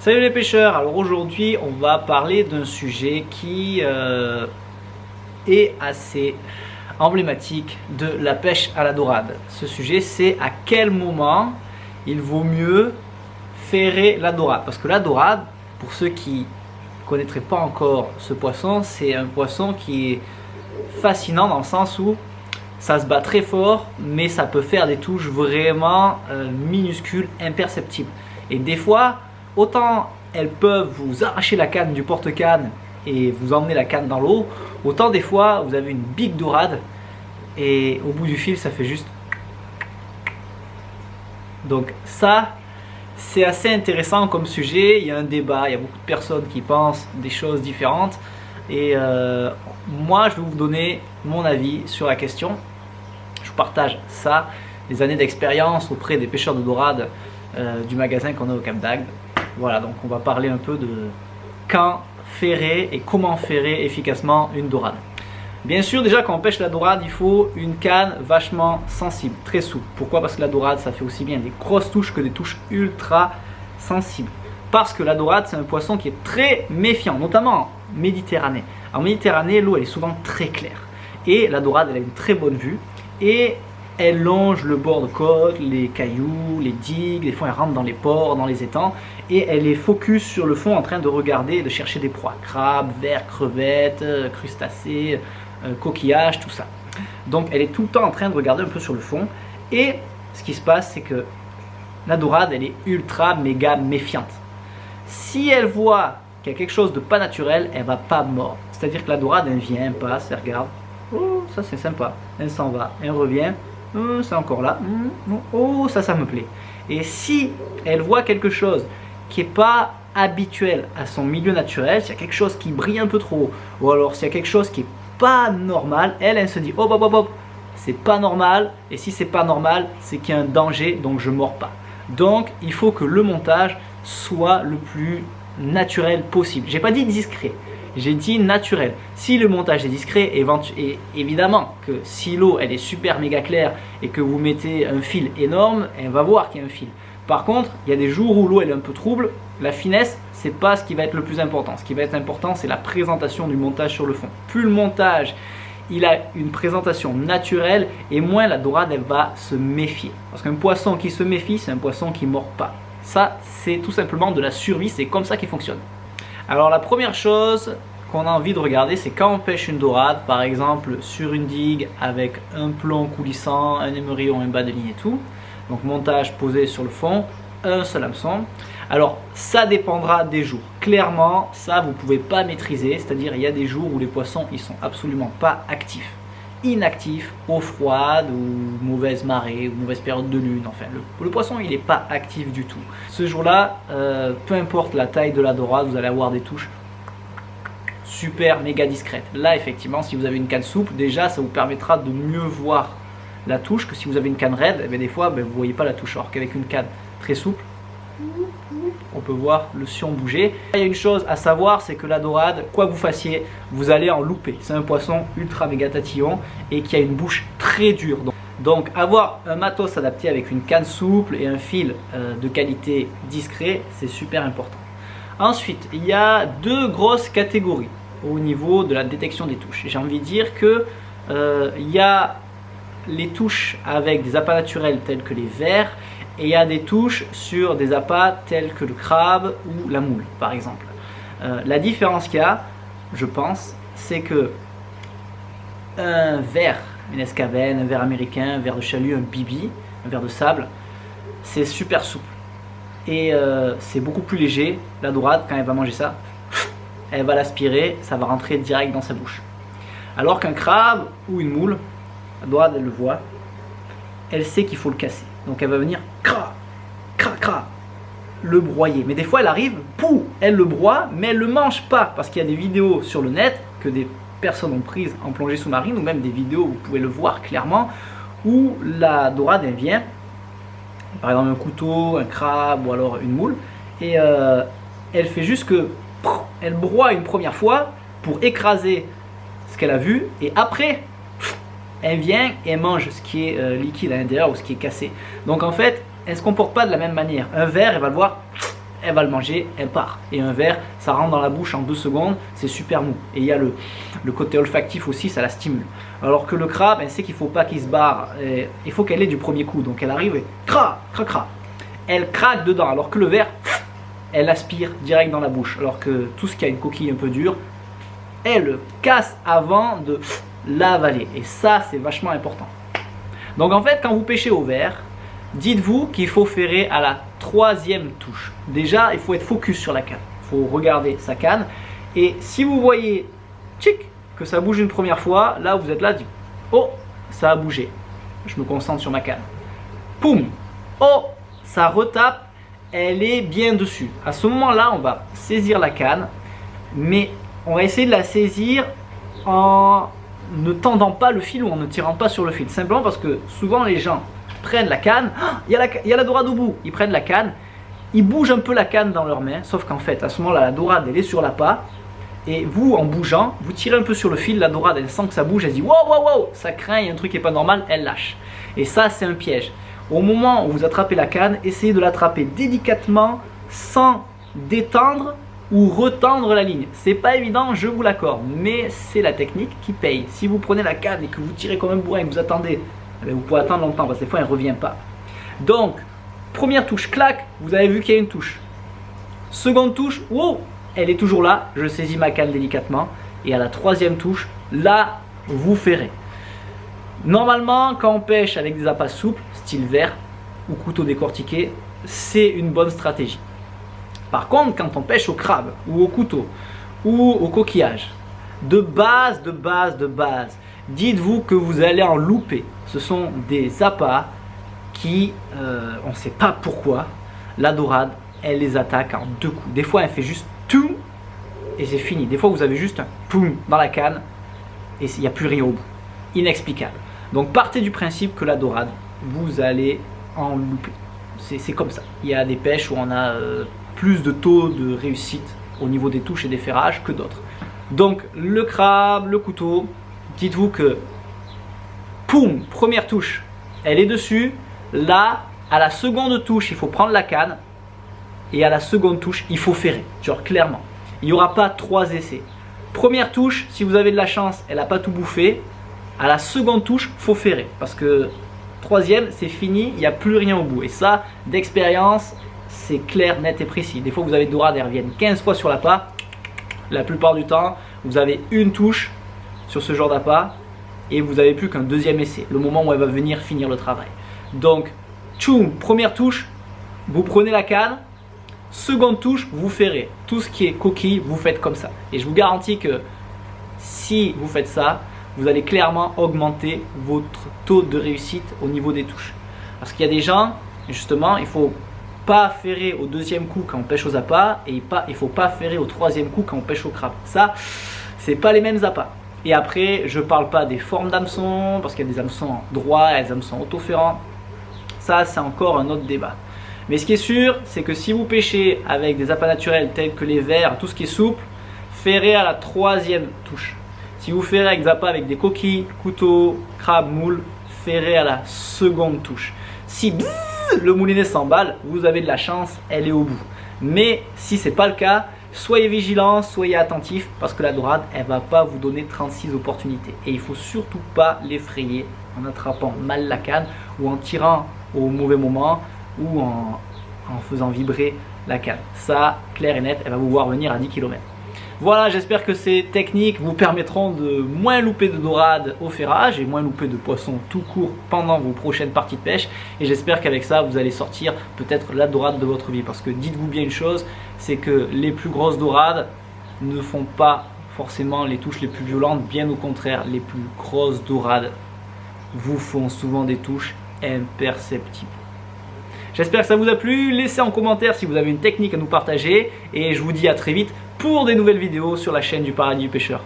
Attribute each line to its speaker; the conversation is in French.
Speaker 1: Salut les pêcheurs, alors aujourd'hui on va parler d'un sujet qui est assez emblématique de la pêche à la dorade. Ce sujet c'est à quel moment il vaut mieux ferrer la dorade. Parce que la dorade, pour ceux qui ne connaîtraient pas encore ce poisson, c'est un poisson qui est fascinant dans le sens où ça se bat très fort, mais ça peut faire des touches vraiment minuscules, imperceptibles. Et des fois, autant elles peuvent vous arracher la canne du porte-canne et vous emmener la canne dans l'eau, autant des fois vous avez une big dorade et au bout du fil ça fait juste. Donc ça, c'est assez intéressant comme sujet. Il y a un débat, il y a beaucoup de personnes qui pensent des choses différentes et moi je vais vous donner mon avis sur la question. Je vous partage ça, des années d'expérience auprès des pêcheurs de dorade du magasin qu'on a au Cap d'Agde. Voilà, donc on va parler un peu de quand ferrer et comment ferrer efficacement une dorade. Bien sûr, déjà quand on pêche la dorade, il faut une canne vachement sensible, très souple. Pourquoi? Parce que la dorade, ça fait aussi bien des grosses touches que des touches ultra sensibles. Parce que la dorade, c'est un poisson qui est très méfiant, notamment en Méditerranée. En Méditerranée, l'eau elle est souvent très claire. Et la dorade, elle a une très bonne vue. Et elle longe le bord de côte, les cailloux, les digues, des fois elle rentre dans les ports, dans les étangs, et elle est focus sur le fond en train de regarder et de chercher des proies, crabes, vers, crevettes, crustacés, coquillages, tout ça. Donc elle est tout le temps en train de regarder un peu sur le fond, et ce qui se passe c'est que la dorade elle est ultra méga méfiante. Si elle voit qu'il y a quelque chose de pas naturel, elle va pas mordre. C'est-à-dire que la dorade elle vient, elle passe, elle regarde, oh ça c'est sympa, elle s'en va, elle revient, c'est encore là, oh ça me plaît. Et si elle voit quelque chose qui n'est pas habituel à son milieu naturel, s'il y a quelque chose qui brille un peu trop, ou alors s'il y a quelque chose qui n'est pas normal, elle se dit hop hop hop hop, c'est pas normal, et si c'est pas normal, c'est qu'il y a un danger, donc je mords pas. Donc il faut que le montage soit le plus naturel possible. J'ai pas dit discret, j'ai dit naturel. Si le montage est discret, et évidemment que si l'eau elle est super méga claire et que vous mettez un fil énorme, elle va voir qu'il y a un fil. Par contre, il y a des jours où l'eau elle est un peu trouble, la finesse c'est pas ce qui va être le plus important. Ce qui va être important c'est la présentation du montage sur le fond. Plus le montage il a une présentation naturelle et moins la dorade elle va se méfier. Parce qu'un poisson qui se méfie c'est un poisson qui ne mord pas. Ça c'est tout simplement de la survie, c'est comme ça qu'il fonctionne. Alors la première chose qu'on a envie de regarder, c'est quand on pêche une dorade, par exemple sur une digue avec un plomb coulissant, un émerillon, un bas de ligne et tout. Donc montage posé sur le fond, un seul hameçon. Alors ça dépendra des jours. Clairement, ça vous ne pouvez pas maîtriser, c'est-à-dire il y a des jours où les poissons ils sont absolument pas actifs. Inactifs, eau froide ou mauvaise marée ou mauvaise période de lune, enfin le poisson il n'est pas actif du tout. Ce jour-là, peu importe la taille de la dorade, vous allez avoir des touches super méga discrètes. Là effectivement, si vous avez une canne souple, déjà ça vous permettra de mieux voir la touche que si vous avez une canne raide, des fois vous ne voyez pas la touche. Alors qu'avec une canne très souple, on peut voir le sion bouger. Il y a une chose à savoir, c'est que la dorade, quoi que vous fassiez, vous allez en louper. C'est un poisson ultra méga tatillon et qui a une bouche très dure. Donc avoir un matos adapté avec une canne souple et un fil de qualité discret, c'est super important. Ensuite, il y a deux grosses catégories au niveau de la détection des touches. J'ai envie de dire que il y a les touches avec des appâts naturels tels que les vers, et il y a des touches sur des appâts tels que le crabe ou la moule par exemple. La différence qu'il y a, je pense, c'est que un ver, une escavenne, un ver américain, un ver de chalut, un bibi, un ver de sable, c'est super souple et c'est beaucoup plus léger. La dorade, quand elle va manger ça, elle va l'aspirer, ça va rentrer direct dans sa bouche. Alors qu'un crabe ou une moule, la dorade elle le voit, elle sait qu'il faut le casser. Donc elle va venir cra, cra, cra, le broyer. Mais des fois elle arrive, pou, elle le broie, mais elle ne le mange pas. Parce qu'il y a des vidéos sur le net que des personnes ont prises en plongée sous-marine, ou même des vidéos où vous pouvez le voir clairement, où la dorade elle vient, par exemple un couteau, un crabe ou alors une moule, et elle fait juste que, elle broie une première fois pour écraser ce qu'elle a vu, et après elle vient et elle mange ce qui est liquide à l'intérieur ou ce qui est cassé. Donc en fait, elle ne se comporte pas de la même manière. Un ver, elle va le voir, elle va le manger, elle part. Et un ver, ça rentre dans la bouche en 2 secondes, c'est super mou. Et il y a le côté olfactif aussi, ça la stimule. Alors que le crabe, elle sait qu'il ne faut pas qu'il se barre, il faut qu'elle ait du premier coup. Donc elle arrive et cra, cra, cra. Elle craque dedans, alors que le ver, elle aspire direct dans la bouche. Alors que tout ce qui a une coquille un peu dure, elle le casse avant de l'avaler. Et ça, c'est vachement important. Donc en fait, quand vous pêchez au ver, dites-vous qu'il faut ferrer à la 3e touche. Déjà, il faut être focus sur la canne. Il faut regarder sa canne. Et si vous voyez tchic, que ça bouge une première fois, là vous êtes là, dites oh, ça a bougé. Je me concentre sur ma canne. Poum, oh, ça retape, elle est bien dessus. À ce moment-là, on va saisir la canne, mais on va essayer de la saisir en ne tendant pas le fil ou en ne tirant pas sur le fil. Simplement parce que souvent les gens prennent la canne, il y a la dorade au bout, ils prennent la canne, ils bougent un peu la canne dans leurs mains, sauf qu'en fait à ce moment-là la dorade elle est sur l'appât et vous en bougeant, vous tirez un peu sur le fil, la dorade elle sent que ça bouge, elle dit wow wow wow, ça craint, il y a un truc qui n'est pas normal, elle lâche. Et ça c'est un piège. Au moment où vous attrapez la canne, essayez de l'attraper délicatement sans détendre ou retendre la ligne. C'est pas évident, je vous l'accorde, mais c'est la technique qui paye. Si vous prenez la canne et que vous tirez comme un bourrin et que vous attendez, vous pouvez attendre longtemps parce que des fois elle ne revient pas. Donc, première touche, clac, vous avez vu qu'il y a une touche. Seconde touche, wow, elle est toujours là, je saisis ma canne délicatement. Et à la 3e touche, là, vous ferrez. Normalement, quand on pêche avec des appâts souples, style verre ou couteau décortiqué, c'est une bonne stratégie. Par contre, quand on pêche au crabe ou au couteau ou au coquillage, de base, dites-vous que vous allez en louper. Ce sont des appâts qui, on ne sait pas pourquoi, la dorade, elle les attaque en 2 coups. Des fois, elle fait juste tout et c'est fini. Des fois, vous avez juste un poum dans la canne et il n'y a plus rien au bout. Inexplicable. Donc, partez du principe que la dorade, vous allez en louper. C'est comme ça. Il y a des pêches où on a plus de taux de réussite au niveau des touches et des ferrages que d'autres. Donc, le crabe, le couteau, dites-vous que, poum, première touche, elle est dessus. Là, à la seconde touche, il faut prendre la canne. Et à la seconde touche, il faut ferrer. Genre, clairement. Il n'y aura pas 3 essais. Première touche, si vous avez de la chance, elle n'a pas tout bouffé. À la seconde touche, il faut ferrer. Parce que 3e, c'est fini, il n'y a plus rien au bout. Et ça, d'expérience, c'est clair, net et précis. Des fois, vous avez des dorades, elles reviennent 15 fois sur l'appât. La plupart du temps, vous avez une touche sur ce genre d'appât et vous n'avez plus qu'un 2e essai, le moment où elle va venir finir le travail. Donc, tchoum, première touche, vous prenez la canne, seconde touche, vous ferrez. Tout ce qui est coquille, vous faites comme ça. Et je vous garantis que si vous faites ça, vous allez clairement augmenter votre taux de réussite au niveau des touches. Parce qu'il y a des gens, justement, il ne faut pas ferrer au 2e coup quand on pêche aux appâts et il ne faut pas ferrer au 3e coup quand on pêche au crabe. Ça, c'est pas les mêmes appâts. Et après, je parle pas des formes d'hameçons, parce qu'il y a des hameçons droits et des hameçons autoferrants. Ça, c'est encore un autre débat. Mais ce qui est sûr, c'est que si vous pêchez avec des appâts naturels tels que les vers, tout ce qui est souple, ferrez à la 3e touche. Si vous ferrez avec des appâts avec des coquilles, couteaux, crabes, moules, ferrez à la seconde touche. Si le moulinet s'emballe, vous avez de la chance, elle est au bout. Mais si ce n'est pas le cas, soyez vigilants, soyez attentifs parce que la dorade, elle ne va pas vous donner 36 opportunités. Et il ne faut surtout pas l'effrayer en attrapant mal la canne ou en tirant au mauvais moment ou en faisant vibrer la canne. Ça, clair et net, elle va vous voir venir à 10 km. Voilà, j'espère que ces techniques vous permettront de moins louper de dorade au ferrage et moins louper de poissons tout court pendant vos prochaines parties de pêche. Et j'espère qu'avec ça, vous allez sortir peut-être la dorade de votre vie. Parce que dites-vous bien une chose, c'est que les plus grosses dorades ne font pas forcément les touches les plus violentes. Bien au contraire, les plus grosses dorades vous font souvent des touches imperceptibles. J'espère que ça vous a plu. Laissez en commentaire si vous avez une technique à nous partager. Et je vous dis à très vite pour des nouvelles vidéos sur la chaîne du Paradis du Pêcheur.